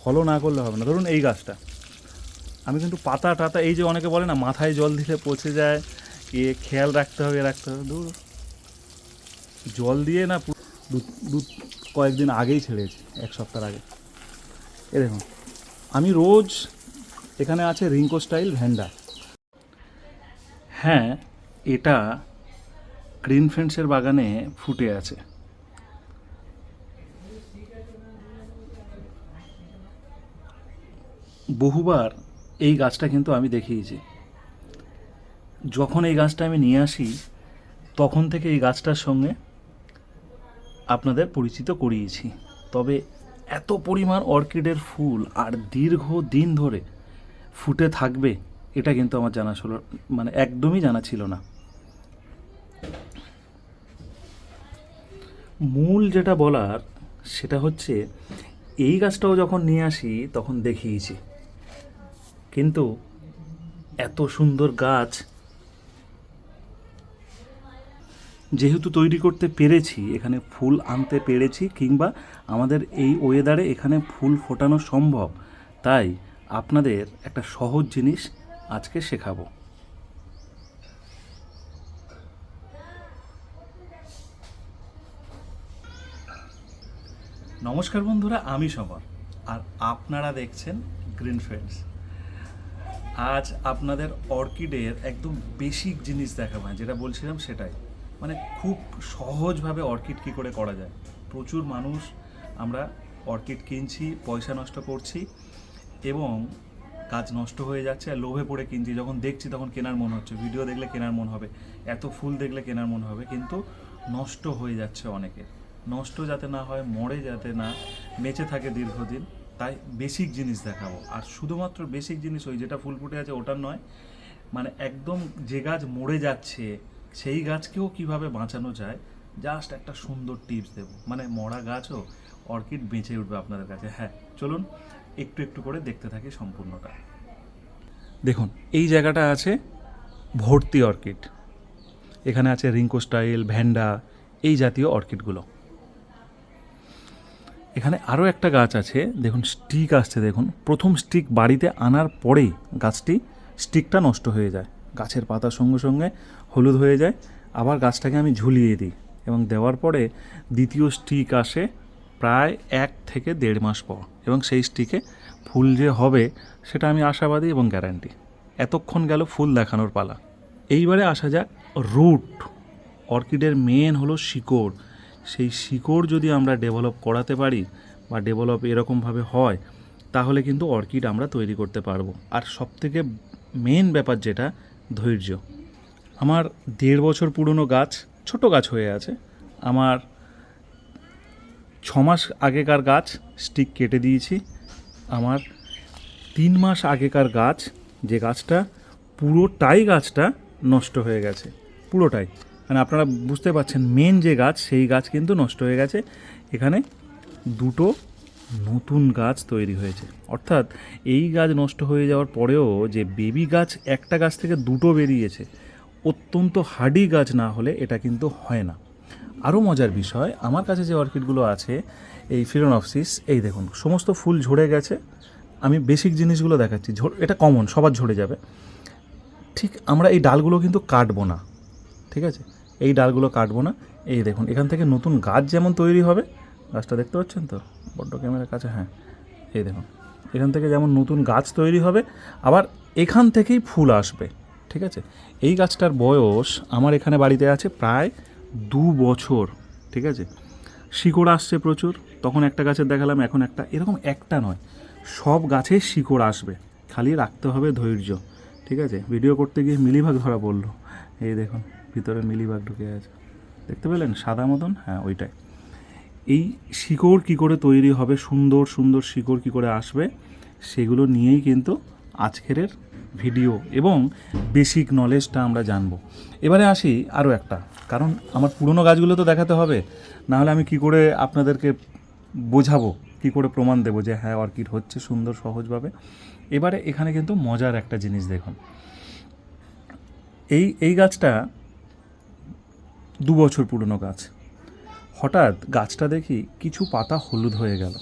Follow না করলে হবে না। ধরুন এই গাছটা, আমি কিন্তু পাতা টাতা, এই যে অনেকে বলে না মাথায় জল দিলে পচে যায়, খেয়াল রাখতে হবে দূর, জল দিয়ে না দু কয়েকদিন আগেই ছেড়েছি, 1 সপ্তাহ আগে। এ দেখুন, আমি রোজ এখানে আছে রিঙ্কো স্টাইল ভ্যান্ডা। হ্যাঁ, এটা গ্রিন ফ্রেন্ডসের বাগানে ফুটে আছে। বহুবার এই গাছটা কিন্তু আমি দেখিয়েছি। যখন এই গাছটা আমি নিয়ে আসি তখন থেকে এই গাছটার সঙ্গে আপনাদের পরিচিত করিয়েছি। তবে এত পরিমাণ অর্কিডের ফুল আর দীর্ঘ দিন ধরে ফুটে থাকবে এটা কিন্তু আমার জানা ছিল, মানে একদমই জানা ছিল না। মূল যেটা বলার সেটা হচ্ছে, এই গাছটাও যখন নিয়ে আসি তখন দেখিয়েছি, কিন্তু এত সুন্দর গাছ যেহেতু তৈরি করতে পেরেছি, এখানে ফুল আনতে পেরেছি, কিংবা আমাদের এই ওয়েদারে এখানে ফুল ফোটানো সম্ভব, তাই আপনাদের একটা সহজ জিনিস আজকে শেখাবো। নমস্কার বন্ধুরা, আমি সমর, আর আপনারা দেখছেন গ্রিন ফ্রেন্ডস। আজ আপনাদের অর্কিডের একদম বেসিক জিনিস দেখাবো, যেটা বলছিলাম সেটাই, মানে খুব সহজভাবে অর্কিড কী করে করা যায়। প্রচুর মানুষ আমরা অর্কিড কিনছি, পয়সা নষ্ট করছি এবং কাজ নষ্ট হয়ে যাচ্ছে, আর লোভে পড়ে কিনছি। যখন দেখছি তখন কেনার মন হচ্ছে, ভিডিও দেখলে কেনার মন হবে, এত ফুল দেখলে কেনার মন হবে, কিন্তু নষ্ট হয়ে যাচ্ছে অনেকের। নষ্ট যাতে না হয়, মরে যাতে না বেঁচে থাকে দীর্ঘদিন, তাই বেসিক জিনিস দেখাবো। আর শুধুমাত্র বেসিক জিনিস ওই যেটা ফুল ফুটে আছে ওটার নয়, মানে একদম যে গাছ মরে যাচ্ছে সেই গাছকেও কিভাবে বাঁচানো যায়, জাস্ট একটা সুন্দর টিপস দেবো। মানে মরা গাছও অর্কিড বেঁচে উঠবে আপনাদের কাছে। হ্যাঁ, চলুন একটু একটু করে দেখতে থাকি সম্পূর্ণটা। দেখুন, এই জায়গাটা আছে ভর্তি অর্কিড। এখানে আছে রিঙ্কো স্টাইল, ভ্যান্ডা, এই জাতীয় অর্কিডগুলো। এখানে আরও একটা গাছ আছে, দেখুন স্টিক আসছে। দেখুন, প্রথম স্টিক বাড়িতে আনার পরেই গাছটি স্টিকটা নষ্ট হয়ে যায়, গাছের পাতার সঙ্গে সঙ্গে হলুদ হয়ে যায়। আবার গাছটাকে আমি ঝুলিয়ে দিই এবং দেওয়ার পরে দ্বিতীয় স্টিক আসে প্রায় 1 থেকে 1.5 মাস পর, এবং সেই স্টিকে ফুল যে হবে সেটা আমি আশাবাদী এবং গ্যারান্টি। এতক্ষণ গেল ফুল দেখানোর পালা। এইবারে আসা যাক রুট। অর্কিডের মেন হলো শিকড়। সেই শিকড় যদি আমরা ডেভেলপ করাতে পারি বা ডেভেলপ এরকমভাবে হয়, তাহলে কিন্তু অর্কিড আমরা তৈরি করতে পারবো। আর সবথেকে মেন ব্যাপার যেটা, ধৈর্য। আমার 1.5 বছর পুরনো গাছ, ছোট গাছ হয়ে আছে। আমার 6 মাস আগেকার গাছ স্টিক কেটে দিয়েছি। আমার 3 মাস আগেকার গাছ, যে গাছটা পুরোটাই গাছটা নষ্ট হয়ে গেছে, পুরোটাই, মানে আপনারা বুঝতে পারছেন মেন যে গাছ সেই গাছ কিন্তু নষ্ট হয়ে গেছে। এখানে 2টো নতুন গাছ তৈরি হয়েছে, অর্থাৎ এই গাছ নষ্ট হয়ে যাওয়ার পরেও যে বেবি গাছ একটা গাছ থেকে 2টো বেরিয়েছে, অত্যন্ত হার্ডি গাছ না হলে এটা কিন্তু হয় না। আরও মজার বিষয়, আমার কাছে যে অর্কিডগুলো আছে এই ফিলোনপসিস, এই দেখুন সমস্ত ফুল ঝরে গেছে। আমি বেসিক জিনিসগুলো দেখাচ্ছি, এটা কমন, সবার ঝরে যাবে। ঠিক আমরা এই ডালগুলো কিন্তু কাটবো না, ঠিক আছে? এই ডালগুলো কাটবো না। এই দেখুন, এখান থেকে নতুন গাছ যেমন তৈরি হবে, গাছটা দেখতে পাচ্ছেন তো বড্ড ক্যামেরার কাছে, হ্যাঁ এই দেখুন, এখান থেকে যেমন নতুন গাছ তৈরি হবে, আবার এখান থেকেই ফুল আসবে, ঠিক আছে? এই গাছটার বয়স আমার এখানে বাড়িতে আছে প্রায় 2 বছর, ঠিক আছে? শিকড় আসছে প্রচুর, তখন একটা গাছের দেখালাম, এখন একটা, এরকম একটা নয়, সব গাছে শিকড় আসবে, খালি রাখতে হবে ধৈর্য, ঠিক আছে? ভিডিও করতে গিয়ে মিলিবাগ ধরা পড়লো, এই দেখুন ভিতরে মিলিবাগ ঢুকে আছে, দেখতে পেলেন সাদা মতন, হ্যাঁ ওইটাই। এই শিকড় কী করে তৈরি হবে, সুন্দর সুন্দর শিকড় কী করে আসবে, সেগুলো নিয়েই কিন্তু আজকের ভিডিও এবং বেসিক নলেজটা আমরা জানবো। এবারে আসি আরও একটা, কারণ আমার পুরনো গাছগুলো তো দেখাতে হবে, নাহলে আমি কি করে আপনাদেরকে বোঝাবো, কি করে প্রমাণ দেবো যে হ্যাঁ অর্কিড হচ্ছে সুন্দর সহজভাবে। এবারে এখানে কিন্তু মজার একটা জিনিস দেখুন, এই গাছটা 2 বছর পুরনো গাছ। হঠাৎ গাছটা দেখি কিছু পাতা হলুদ হয়ে গেল,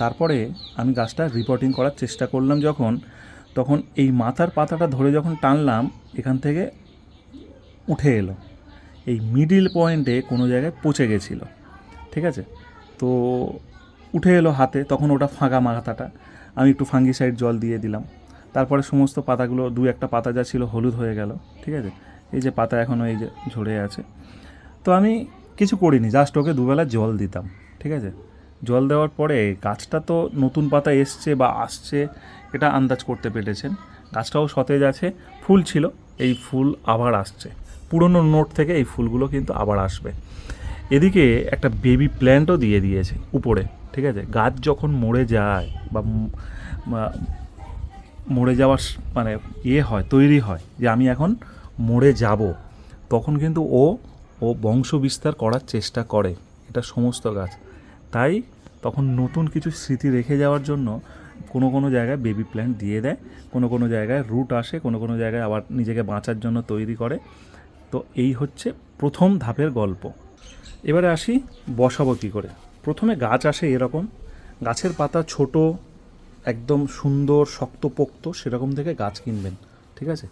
তারপরে আমি গাছটা রিপোর্টিং করার চেষ্টা করলাম যখন, তখন এই মাথার পাতাটা ধরে যখন টানলাম এখান থেকে উঠে এলো, এই মিডিল পয়েন্টে কোনো জায়গায় পচে গেছিলো, ঠিক আছে। তো উঠে এলো হাতে, তখন ওটা ফাঁকা মাথাটা, আমি একটু ফাঙ্গিসাইড জল দিয়ে দিলাম। তারপরে সমস্ত পাতাগুলো, দু একটা পাতা যা ছিল হলুদ হয়ে গেল, ঠিক আছে। এই যে পাতা এখনও এই যে ঝরে আছে। তো আমি কিছু করিনি, জাস্ট ওকে দুবেলা জল দিতাম, ঠিক আছে। জল দেওয়ার পরে গাছটা তো নতুন পাতা এসছে বা আসছে এটা আন্দাজ করতে পেরেছেন। গাছটাও সতেজ আছে, ফুল ছিল, এই ফুল আবার আসছে, পুরনো নোট থেকে এই ফুলগুলো কিন্তু আবার আসবে। এদিকে একটা বেবি প্ল্যান্টও দিয়ে দিয়েছে উপরে, ঠিক আছে। গাছ যখন মরে যায় বা মরে যাওয়ার মানে হয়, তৈরি হয় যে আমি এখন মরে যাব, তখন কিন্তু ও বংশ বিস্তার করার চেষ্টা করে, এটা সমস্ত গাছ। তাই তখন নতুন কিছু স্মৃতি রেখে যাওয়ার জন্য কোনো জায়গায় বেবি প্ল্যান্ট দিয়ে দেয়, কোনো জায়গায় রুট আসে, কোনো জায়গায় আবার নিজেকে বাঁচার জন্য তৈরি করে। তো এই হচ্ছে প্রথম ধাপের গল্প। এবারে আসি বসাবো কী করে। প্রথমে গাছ আসে এরকম, গাছের পাতা ছোট, একদম সুন্দর শক্তপোক্ত, সেরকম থেকে গাছ কিনবেন, ঠিক আছে।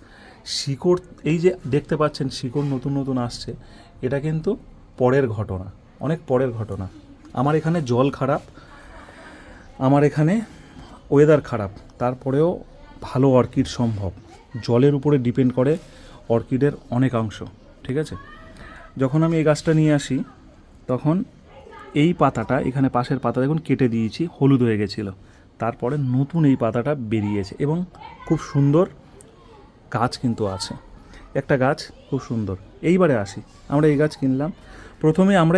শিকড় এই যে দেখতে পাচ্ছেন শিকড় নতুন নতুন আসছে, এটা কিন্তু পরের ঘটনা, অনেক পরের ঘটনা। আমার এখানে জল খারাপ, আমার এখানে ওয়েদার খারাপ, তারপরেও ভালো অর্কিড সম্ভব। জলের উপরে ডিপেন্ড করে অর্কিডের অনেকাংশ, ঠিক আছে। যখন আমি এই গাছটা নিয়ে আসি তখন এই পাতাটা, এখানে পাশের পাতা দেখুন কেটে দিয়েছি, হলুদ হয়ে গেছিলো, তারপরে নতুন এই পাতাটা বেরিয়েছে এবং খুব সুন্দর গাছ কিন্তু আছে, একটা গাছ খুব সুন্দর। এইবারে আসি, আমরা এই গাছ কিনলাম, প্রথমে আমরা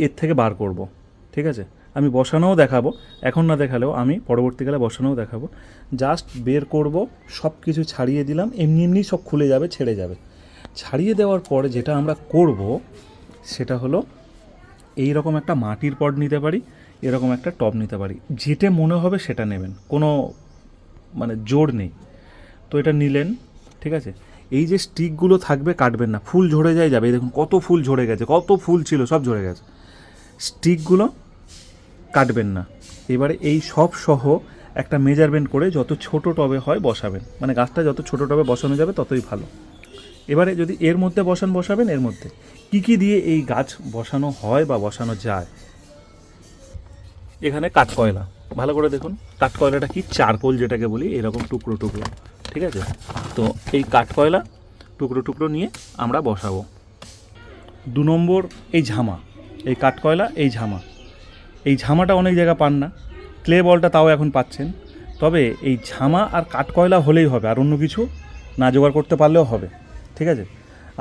এর থেকে বার করব, ঠিক আছে। আমি বসানোও দেখাবো, এখন না দেখালেও আমি পরবর্তীকালে বসানোও দেখাবো। জাস্ট বের করব, সব কিছু ছাড়িয়ে দিলাম, এমনি সব খুলে যাবে, ছেড়ে যাবে। ছাড়িয়ে দেওয়ার পরে যেটা আমরা করব সেটা হলো এই রকম একটা মাটির পট নিতে পারি, এরকম একটা টব নিতে পারি, যেটা মনে হবে সেটা নেবেন, কোনো মানে জোর নেই। তো এটা নিলেন, ঠিক আছে। এই যে স্টিকগুলো থাকবে কাটবেন না, ফুল ঝরে যাবে, এই দেখুন কত ফুল ঝরে গেছে, কত ফুল ছিল সব ঝরে গেছে, স্টিকগুলো কাটবেন না। এবারে এই সব সহ একটা মেজারমেন্ট করে যত ছোট টবে হয় বসাবেন, মানে গাছটা যত ছোট টবে বসানো যাবে ততই ভালো। এবারে যদি এর মধ্যে বসাবেন, এর মধ্যে কী দিয়ে এই গাছ বসানো হয় বা বসানো যায়। এখানে কাঠকয়লা, ভালো করে দেখুন কাঠকয়লাটা কি, চারকোল যেটাকে বলি, এরকম টুকরো টুকরো, ঠিক আছে। তো এই কাঠকয়লা টুকরো টুকরো নিয়ে আমরা বসাবো। 2 নম্বর এই ঝামা, এই কাঠকয়লা, এই ঝামাটা অনেক জায়গা পান না, ক্লে বলটা তাও এখন পাচ্ছেন, তবে এই ঝামা আর কাঠকয়লা হলেই হবে, আর অন্য কিছু না জোগাড় করতে পারলেও হবে, ঠিক আছে।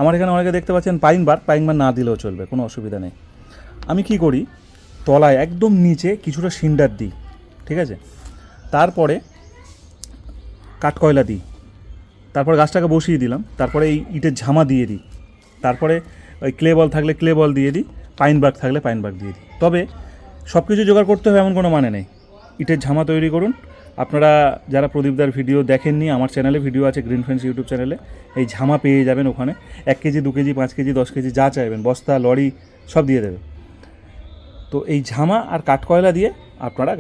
আমার এখানে অনেকে দেখতে পাচ্ছেন পাইন বার না দিলেও চলবে, কোনো অসুবিধা নেই। আমি কি করি, তলায় একদম নিচে কিছুটা সিন্ডার দিই, ঠিক আছে। তারপরে কাঠকয়লা দিই, তারপরে গাছটাকে বসিয়ে দিলাম, তারপরে এই ইটের ঝামা দিয়ে দিই, তারপরে ওই ক্লে বল থাকলে ক্লে বল দিয়ে দিই, পাইন বার্গ থাকলে পাইন বার্গ দিয়ে দিই। তবে সব কিছু জোগাড় করতে হবে এমন কোনো মানে নেই, ইটের ঝামা তৈরি করুন। আপনারা যারা প্রদীপদার ভিডিও দেখেননি, আমার চ্যানেলে ভিডিও আছে, গ্রিন ফ্রেন্ডস ইউটিউব চ্যানেলে, এই ঝামা পেয়ে যাবেন ওখানে, 1 কেজি 2 কেজি 5 কেজি 10 কেজি যা চাইবেন, বস্তা লরি সব দিয়ে দেবে। তো এই ঝামা আর কাঠকয়লা দিয়ে আপনারা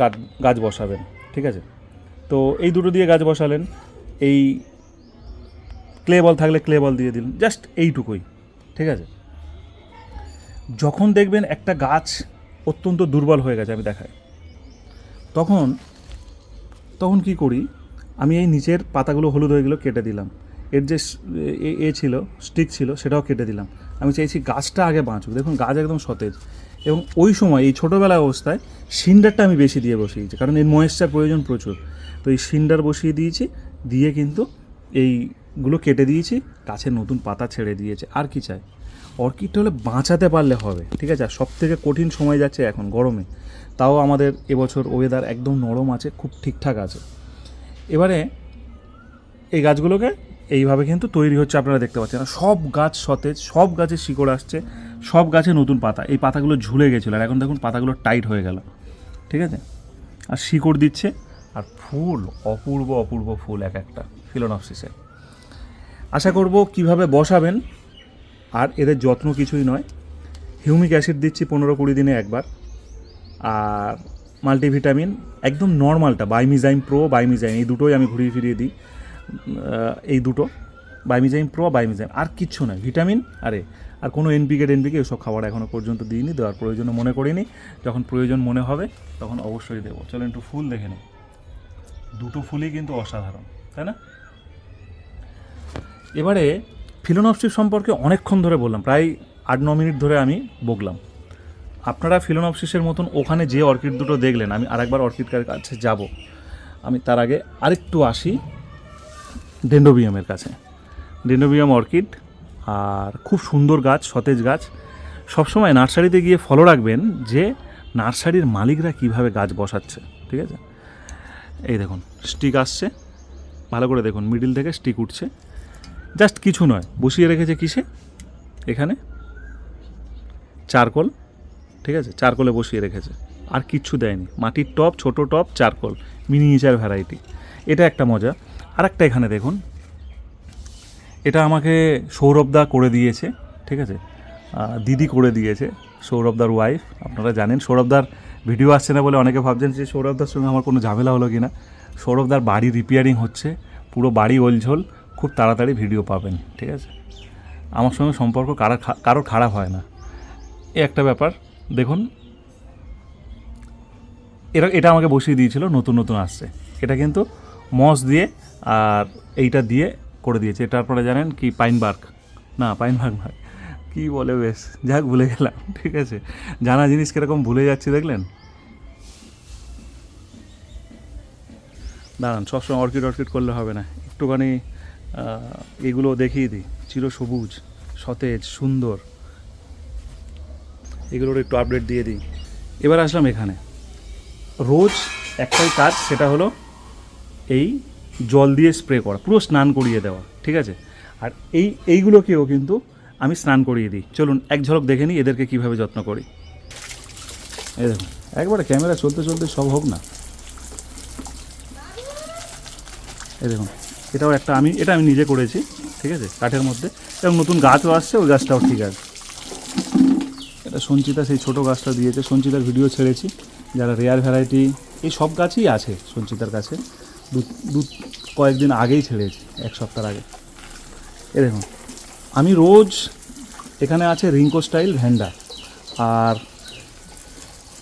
গাছ বসাবেন, ঠিক আছে। তো এই দুটো দিয়ে গাছ বসালেন, এই ক্লে বল থাকলে ক্লে বল দিয়ে দিলেন, জাস্ট এইটুকুই, ঠিক আছে। যখন দেখবেন একটা গাছ অত্যন্ত দুর্বল হয়ে গেছে, আমি দেখাই, তখন কি করি, আমি এই নিচের পাতাগুলো হলুদ হয়ে গেলো কেটে দিলাম, এর যে ছিল স্টিক ছিল সেটাও কেটে দিলাম। আমি চাইছি গাছটা আগে বাঁচুক, দেখুন গাছ একদম সতেজ। এবং ওই সময় এই ছোটোবেলা অবস্থায় সিন্ডারটা আমি বেশি দিয়ে বসিয়েছি, কারণ এর ময়েশ্চার প্রয়োজন প্রচুর। তো এই সিন্ডার বসিয়ে দিয়েছি, দিয়ে কিন্তু এইগুলো কেটে দিয়েছি, গাছের নতুন পাতা ছেড়ে দিয়েছে। আর কি চাই, অর্কিডটা হলে বাঁচাতে পারলে হবে, ঠিক আছে। আর সবথেকে কঠিন সময় যাচ্ছে এখন গরমে, তাও আমাদের এবছর ওয়েদার একদম নরম আছে, খুব ঠিকঠাক আছে। এবারে এই গাছগুলোকে এইভাবে কিন্তু তৈরি হচ্ছে, আপনারা দেখতে পাচ্ছেন, সব গাছ সতেজ, সব গাছে শিকড় আসছে, সব গাছে নতুন পাতা, এই পাতাগুলো ঝুলে গেছিলো আর এখন দেখুন পাতাগুলো টাইট হয়ে গেল, ঠিক আছে। আর শিকড় দিচ্ছে, আর ফুল অপূর্ব অপূর্ব ফুল, এক একটা ফিলোনপসিসে। আশা করব কিভাবে বসাবেন, আর এদের যত্ন কিছুই নয়, হিউমিক অ্যাসিড দিচ্ছি 15-20 দিনে একবার, আর মাল্টিভিটামিন, একদম নর্মালটা বাইমিজাইম প্রো, বাইমিজাইম, এই দুটোই আমি ঘুরিয়ে ফিরিয়ে দিই। এই দুটো বাইমিজাইম প্রো, বাইমিজাইম, আর কিচ্ছু নয়। ভিটামিন আর কোনো এনপিকে ওসব খাবার এখনও পর্যন্ত দিইনি, দেওয়ার প্রয়োজন মনে করিনি। যখন প্রয়োজন মনে হবে তখন অবশ্যই দেবো। চলো একটু ফুল দেখে নিই। দুটো ফুলই কিন্তু অসাধারণ, তাই না? এবারে ফিলোনপসিস সম্পর্কে অনেকক্ষণ ধরে বললাম, প্রায় 8-9 মিনিট ধরে আমি বকলাম। আপনারা ফিলোনপসিসের মতন ওখানে যে অর্কিড দুটো দেখলেন, আমি আরেকবার অর্কিডের কাছে যাব। আমি তার আগে আরেকটু আসি ডেন্ড্রোবিয়ামের কাছে। ডেন্ড্রোবিয়াম অর্কিড, আর খুব সুন্দর গাছ, সতেজ গাছ। সবসময় নার্সারিতে গিয়ে ফলো রাখবেন যে নার্সারির মালিকরা কিভাবে গাছ বসাচ্ছে, ঠিক আছে? এই দেখুন স্টিক আসছে, ভালো করে দেখুন, মিডিল থেকে স্টিক উঠছে। জাস্ট কিছু নয়, বসিয়ে রেখেছে কিসে? এখানে চারকোল, ঠিক আছে? চারকোলে বসিয়ে রেখেছে, আর কিচ্ছু দেয়নি। মাটির টব, ছোট টব, চারকোল, মিনিয়েচার ভ্যারাইটি। এটা একটা মজা। আর একটা এখানে দেখুন, এটা আমাকে সৌরভদা করে দিয়েছে, ঠিক আছে? দিদি করে দিয়েছে, সৌরভদার ওয়াইফ। আপনারা জানেন সৌরভদার ভিডিও আসছে না বলে অনেকে ভাবছেন যে সৌরভদার সঙ্গে আমার কোনো ঝামেলা হলো কি না। সৌরভদার বাড়ি রিপেয়ারিং হচ্ছে, পুরো বাড়ি ওলঝোল, খুব তাড়াতাড়ি ভিডিও পাবেন, ঠিক আছে? আমার সঙ্গে সম্পর্ক কারোর খারাপ হয় না, এ একটা ব্যাপার। দেখুন এটা আমাকে বসিয়ে দিয়েছিল, নতুন নতুন আসছে। এটা কিন্তু মস দিয়ে আর এইটা দিয়ে করে দিয়েছে। তারপরে জানেন কি, পাইনবার্গ নয়, কী বলে, বেশ যাক ভুলে গেলাম, ঠিক আছে? জানা জিনিস কীরকম ভুলে যাচ্ছি দেখলেন। দাঁড়ান, সবসময় অর্কিড করলে হবে না, একটুখানি এগুলো দেখিয়ে দিই। চিরসবুজ, সতেজ, সুন্দর, এগুলোর একটু আপডেট দিয়ে দিই। এবার আসলাম এখানে। রোজ একটাই কাজ, সেটা হলো এই জল দিয়ে স্প্রে করা, পুরো স্নান করিয়ে দেওয়া, ঠিক আছে? আর এইগুলোকেও কিন্তু আমি স্নান করিয়ে দিই। চলুন এক ঝলক দেখে নিই এদেরকে কীভাবে যত্ন করি। এই দেখুন, একবারে ক্যামেরা চলতে চলতে সব হোক না। এই দেখুন, এটা আমি নিজে করেছি, ঠিক আছে? কাঠের মধ্যে, এবং নতুন গাছও আসছে, ওই গাছটাও ঠিক আছে। এটা সঞ্চিতা সেই ছোটো গাছটা দিয়েছে, সঞ্চিতার ভিডিও ছেড়েছি। যারা রেয়ার ভ্যারাইটি, এই সব গাছই আছে সঞ্চিতার কাছে, কয়েকদিন আগেই ছেড়েছি, 1 সপ্তাহ আগে। এ দেখুন, আমি রোজ এখানে আছে রিঙ্কো স্টাইল ভ্যান্ডা, আর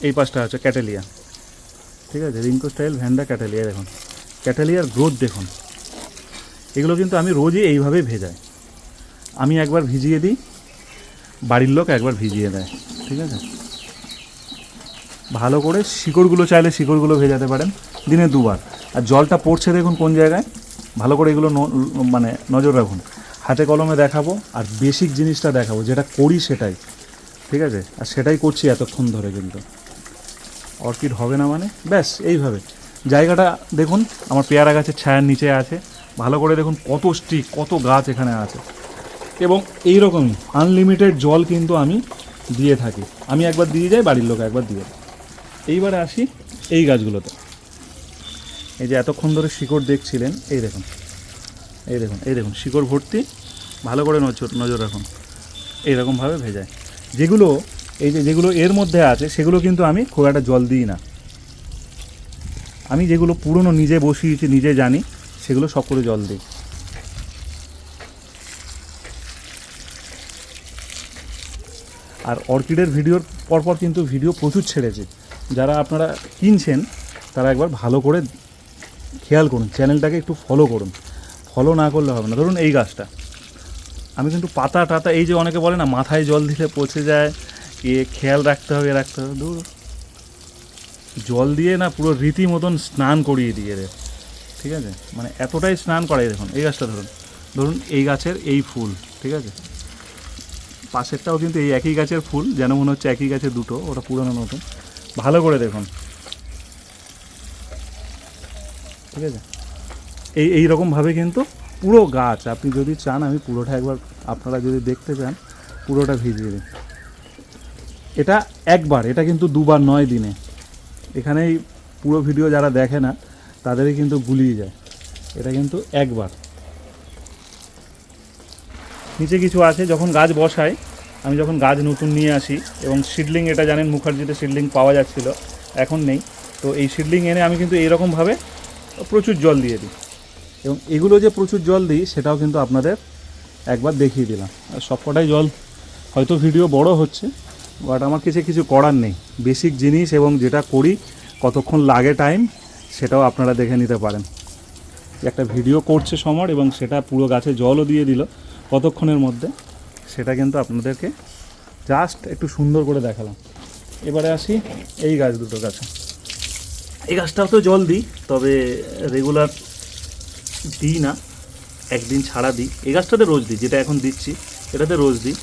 এই পাশটা আছে ক্যাটেলিয়া, ঠিক আছে? Rinko style vanda, cattleya. দেখুন ক্যাটেলিয়ার গ্রোথ দেখুন। এগুলো কিন্তু আমি রোজই এইভাবেই ভেজাই। আমি একবার ভিজিয়ে দিই, বাড়ির লোক একবার ভিজিয়ে দেয়, ঠিক আছে? ভালো করে শিকড়গুলো, চাইলে শিকড়গুলো ভেজাতে পারেন দিনে 2 বার। আর জলটা পড়ছে দেখুন কোন জায়গায়, ভালো করে এগুলো মানে নজর রাখুন। হাতে কলমে দেখাবো, আর বেসিক জিনিসটা দেখাবো, যেটা করি সেটাই, ঠিক আছে? আর সেটাই করছি এতক্ষণ ধরে। কিন্তু অর্কিড হবে না মানে, ব্যাস এইভাবে। জায়গাটা দেখুন, আমার পেয়ারা গাছের ছায়ার নিচে আছে, ভালো করে দেখুন কত স্টিক, কত গাছ এখানে আছে। এবং এইরকমই আনলিমিটেড জল কিন্তু আমি দিয়ে থাকি। আমি একবার দিয়ে যাই, বাড়ির লোক একবার দিয়ে দেয়। এইবারে আসি এই গাছগুলোতে। এই যে এতক্ষণ ধরে শিকড় দেখছিলেন, এই দেখুন শিকড় ভর্তি, ভালো করে নজর রাখুন। এইরকমভাবে ভেজায়। যেগুলো এর মধ্যে আছে সেগুলো কিন্তু আমি খুব একটা জল দিই না। আমি যেগুলো পুরনো নিজে বসিয়েছি, নিজে জানি, সেগুলো সব করে জল দিই। আর অর্কিডের ভিডিওর পরপর কিন্তু ভিডিও প্রচুর ছেড়েছে। যারা আপনারা কিনছেন তারা একবার ভালো করে খেয়াল করুন, চ্যানেলটাকে একটু ফলো করুন। ফলো না করলে হবে না। ধরুন এই গাছটা, আমি কিন্তু পাতা টাতা, এই যে অনেকে বলে না মাথায় জল দিলে পচে যায়, খেয়াল রাখতে হবে দূর, জল দিয়ে না পুরো রীতিমতন স্নান করিয়ে দিয়ে দেয়, ঠিক আছে? মানে এতটাই স্নান করাই। দেখুন এই গাছটা, ধরুন এই গাছের এই ফুল, ঠিক আছে? পাশেরটাও কিন্তু এই একই গাছের ফুল, যেন মনে হচ্ছে একই গাছের দুটো, ওটা পুরনো নতুন। ভালো করে দেখুন, ঠিক আছে? এইরকমভাবে কিন্তু পুরো গাছ, আপনি যদি চান আমি পুরোটা একবার, আপনারা যদি দেখতে চান পুরোটা ভিজিয়ে দিন। এটা একবার, এটা কিন্তু 2 বার নয় দিনে। এখানেই পুরো ভিডিও যারা দেখে না তাদেরই কিন্তু গুলিয়ে যায়। এটা কিন্তু একবার। নিচে কিছু আছে, যখন গাছ বসাই, আমি যখন গাছ নতুন নিয়ে আসি, এবং সিডলিং, এটা জানেন মুখার্জিতে সিডলিং পাওয়া যাচ্ছিল, এখন নেই। তো এই সিডলিং এনে আমি কিন্তু এইরকমভাবে প্রচুর জল দিয়ে দিই, এবং এগুলো যে প্রচুর জল দিই সেটাও কিন্তু আপনাদের একবার দেখিয়ে দিলাম। আর সবকটাই জল হয়তো ভিডিও বড় হচ্ছে, বাট আমার কিছু করার নেই। বেসিক জিনিস এবং যেটা করি কতক্ষণ লাগে টাইম সেটাও আপনারা দেখে নিতে পারেন। একটা ভিডিও করছে সমর এবং সেটা পুরো গাছে জলও দিয়ে দিল কতক্ষণের মধ্যে, সেটা কিন্তু আপনাদেরকে জাস্ট একটু সুন্দর করে দেখালাম। এবারে আসি এই গাছ দুটো গাছে। এই গাছটাও তো জল দিই, তবে রেগুলার দিই না, একদিন ছাড়া দিই। এই গাছটাতে রোজ দিই, যেটা এখন দিচ্ছি এটাতে রোজ দিই।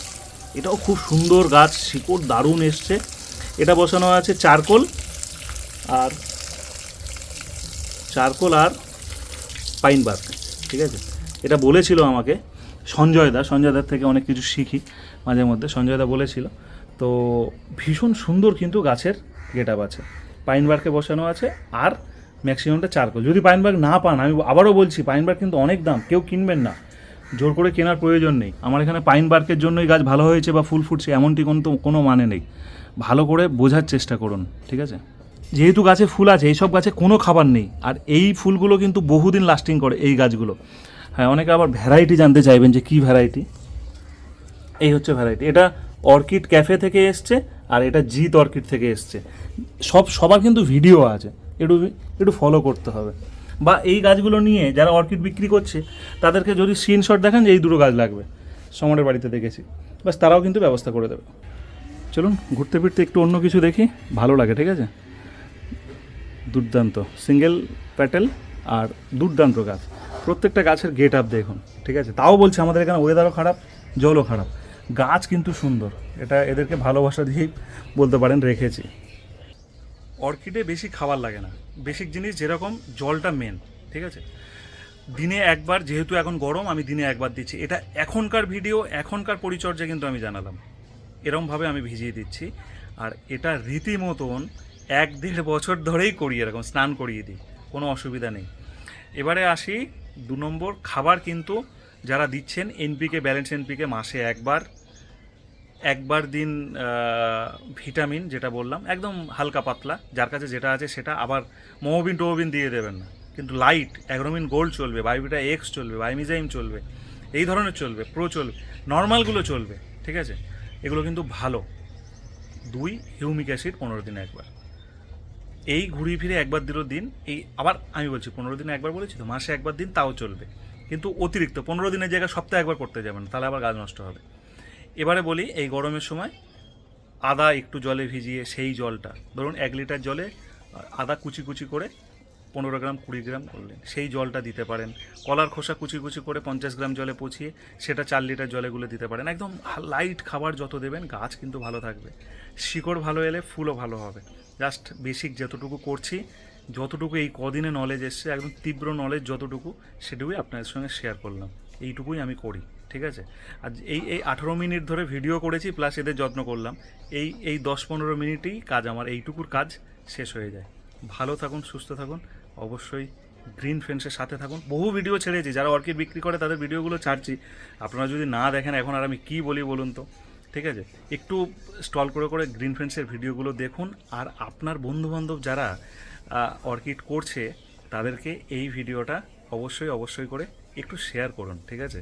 এটাও খুব সুন্দর গাছ, শিকড় দারুণ এসছে। এটা বসানো আছে চারকোল আর পাইন বার্ক, ঠিক আছে। এটা বলেছিল আমাকে সঞ্জয়দার থেকে অনেক কিছু শিখি মাঝে মধ্যে। সঞ্জয়দা বলেছিল, তো ভীষণ সুন্দর কিন্তু গাছের গেট আপ আছে। পাইন বার্কে বসানো আছে আর ম্যাক্সিমামটা চারকোল। যদি পাইন বার্ক না পান, আমি আবারও বলছি, পাইন বার্ক কিন্তু অনেক দাম, কেউ কিনবেন না, জোর করে কেনার প্রয়োজন নেই। আমার এখানে পাইন বার্কের জন্যই গাছ ভালো হয়েছে বা ফুল ফুটছে এমনটি কোনো মানে নেই। ভালো করে বোঝার চেষ্টা করুন, ঠিক আছে। যেহেতু গাছে ফুল আছে, এইসব গাছে কোনো খাবার নেই, আর এই ফুলগুলো কিন্তু বহুদিন লাস্টিং করে এই গাছগুলো। হ্যাঁ, অনেকে আবার ভ্যারাইটি জানতে চাইবেন যে কী ভ্যারাইটি। এই হচ্ছে ভ্যারাইটি, এটা অর্কিড ক্যাফে থেকে এসছে আর এটা জিত অর্কিড থেকে এসছে। সবার কিন্তু ভিডিও আছে, একটু ফলো করতে হবে। বা এই গাছগুলো নিয়ে যারা অর্কিড বিক্রি করছে তাদেরকে যদি স্ক্রিনশট দেখান যে এই দুটো গাছ লাগবে, সমরের বাড়িতে দেখেছি, বাস তারাও কিন্তু ব্যবস্থা করে দেবে। চলুন ঘুরতে ফিরতে একটু অন্য কিছু দেখি, ভালো লাগে, ঠিক আছে। দুর্দান্ত সিঙ্গেল প্যাটেল আর দুর্দান্ত গাছ, প্রত্যেকটা গাছের গেট আপ দেখুন, ঠিক আছে। তাও বলছি আমাদের এখানে ওয়েদারও খারাপ, জলও খারাপ, গাছ কিন্তু সুন্দর। এটা এদেরকে ভালোবাসা দিয়েই বলতে পারেন রেখেছি। অর্কিডে বেশি খাবার লাগে না, বেসিক জিনিস যেরকম জলটা মেন, ঠিক আছে। দিনে একবার, যেহেতু এখন গরম, আমি দিনে একবার দিচ্ছি। এটা এখনকার ভিডিও, এখনকার পরিচর্যা কিন্তু আমি জানালাম, এরমভাবে আমি ভিজিয়ে দিচ্ছি। আর এটা রীতিমতন 1-1.5 বছর ধরেই করি, এরকম স্নান করিয়ে দিই, কোনো অসুবিধা নেই। এবারে আসি 2 নম্বর খাবার। কিন্তু যারা দিচ্ছেন এনপিকে, ব্যালেন্স এনপিকে মাসে একবার দিন ভিটামিন, যেটা বললাম একদম হালকা পাতলা, যার কাছে যেটা আছে সেটা। আবার মোমোবিন দিয়ে দেবেন না, কিন্তু লাইট অ্যাগ্রোমিন গোল্ড চলবে, বায়োভিটা এক্স চলবে, বায়োমিজাইম চলবে, এই ধরনের চলবে, প্রো চলবে, নর্মালগুলো চলবে, ঠিক আছে। এগুলো কিন্তু ভালো। 2 হিউমিক অ্যাসিড 15 দিনে একবার, এই ঘুরিয়ে ফিরে একবার দিন। এই আবার আমি বলছি 15 দিনে একবার বলেছি তো, মাসে একবার দিন তাও চলবে, কিন্তু অতিরিক্ত 15 দিনের জায়গায় সপ্তাহে একবার করতে যাবেন, তাহলে আবার গাছ নষ্ট হবে। এবারে বলি, এই গরমের সময় আদা একটু জলে ভিজিয়ে, সেই জলটা ধরুন 1 লিটার জলে আদা কুচি করে 15 গ্রাম 20 গ্রাম করলেন, সেই জলটা দিতে পারেন। কলার খোসা কুচি করে 50 গ্রাম জলে পচিয়ে সেটা 4 লিটার জলে গুলে দিতে পারেন। একদম লাইট খাবার যত দেবেন, গাছ কিন্তু ভালো থাকবে, শিকড় ভালো এলে ফুলও ভালো হবে। জাস্ট বেসিক যতটুকু করছি, যতটুকু এই কদিনে নলেজ এসছে, একদম তীব্র নলেজ যতটুকু, সেটুকুই আপনাদের সঙ্গে শেয়ার করলাম। এইটুকুই আমি করি, ঠিক আছে। আর এই 18 মিনিট ধরে ভিডিও করেছি, প্লাস এদের যত্ন করলাম, এই 10-15 মিনিটেই কাজ, আমার এইটুকুর কাজ শেষ হয়ে যায়। ভালো থাকুন, সুস্থ থাকুন, অবশ্যই গ্রিন ফ্রেন্ডসের সাথে থাকুন। বহু ভিডিও ছেড়েছি, যারা অর্কিড বিক্রি করে তাদের ভিডিওগুলো ছাড়ছি, আপনারা যদি না দেখেন এখন আর আমি কী বলি বলুন তো, ঠিক আছে। একটু স্টল করে গ্রিন ফ্রেন্ডসের ভিডিওগুলো দেখুন, আর আপনার বন্ধুবান্ধব যারা অর্কিড করছে তাদেরকে এই ভিডিওটা অবশ্যই করে একটু শেয়ার করুন, ঠিক আছে।